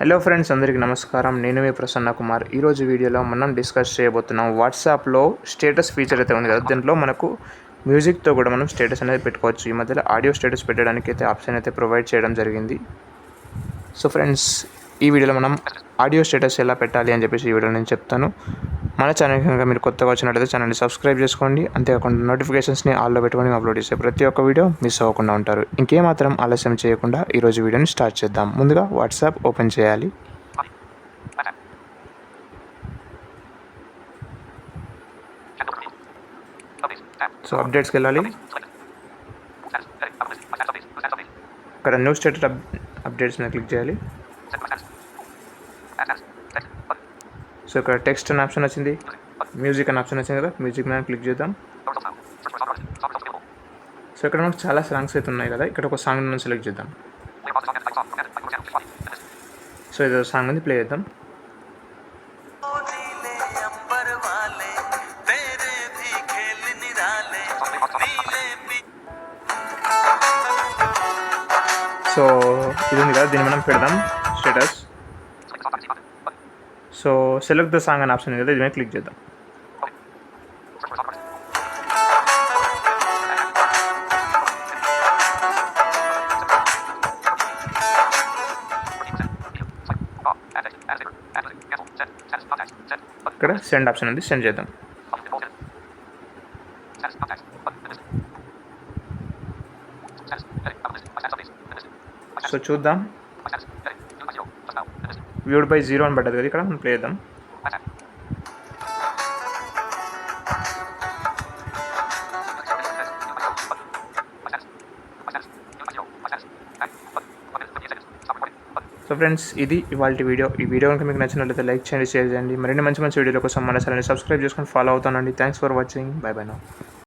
Hello friends, అందరికీ నమస్కారం. నేను మీ ప్రసన్న కుమార్. ఈరోజు వీడియోలో మనం డిస్కస్ చేయబోతున్నాం వాట్సాప్లో స్టేటస్ ఫీచర్ అయితే ఉంది కదా, దీంట్లో మనకు మ్యూజిక్తో కూడా మనం స్టేటస్ అనేది పెట్టుకోవచ్చు. ఈ మధ్యలో ఆడియో స్టేటస్ పెట్టడానికి అయితే ఆప్షన్ అయితే ప్రొవైడ్ చేయడం జరిగింది. సో ఫ్రెండ్స్, ఈ వీడియోలో మనం ఆడియో స్టేటస్ ఎలా పెట్టాలి అని చెప్పేసి ఈ వీడియోలో నేను చెప్తాను. మన ఛానల్ కనుక మీరు కొత్తగా వచ్చినట్లయితే ఛానల్ని సబ్స్క్రైబ్ చేసుకోండి. అంతేకాకుండా నోటిఫికేషన్స్ని ఆల్లో పెట్టుకొని అప్లోడ్ చేసే ప్రతి ఒక్క వీడియో మిస్ అవ్వకుండా ఉంటారు. ఇంకేమాత్రం ఆలస్యం చేయకుండా ఈరోజు వీడియోని స్టార్ట్ చేద్దాం. ముందుగా వాట్సాప్ ఓపెన్ చేయాలి. సో అప్డేట్స్కి వెళ్ళాలి. ఇక్కడ న్యూ స్టేటస్ అప్డేట్స్ మీద క్లిక్ చేయాలి. సో ఇక్కడ టెక్స్ట్ అనే ఆప్షన్ వచ్చింది, మ్యూజిక్ అనే ఆప్షన్ వచ్చింది కదా, మ్యూజిక్ మీద క్లిక్ చేద్దాం. సో ఇక్కడ మనకు చాలా సాంగ్స్ అయితే ఉన్నాయి కదా, ఇక్కడ ఒక సాంగ్ నుంచి సెలెక్ట్ చేద్దాం. సో ఇది సాంగ్ ఉంది, ప్లే చేద్దాం. సో ఇది ఉంది కదా, దీన్ని మనం పెడదాం status. So select the song అనే ఆప్షన్ ఉంది కదా, ఇది మీద క్లిక్ చేద్దాం. ఇక్కడ సెండ్ ఆప్షన్ ఉంది, సెండ్ చేద్దాం. సో చూద్దాం, వ్యూడ్ బై 0 అని పడ్డది కదా, ఇక్కడ మనం ప్లే చేద్దాం. సో ఫ్రెండ్స్, ఇది ఇవాళ వీడియో. ఈ వీడియో కనుక మీకు నచ్చినట్లయితే లైక్ చేయండి, షేర్ చేయండి. మరిన్ని మంచి వీడియోల కోసం మన ఛానల్ని సబ్స్క్రైబ్ చేసుకొని ఫాలో అవుతానండి. Thanks for watching. By by now.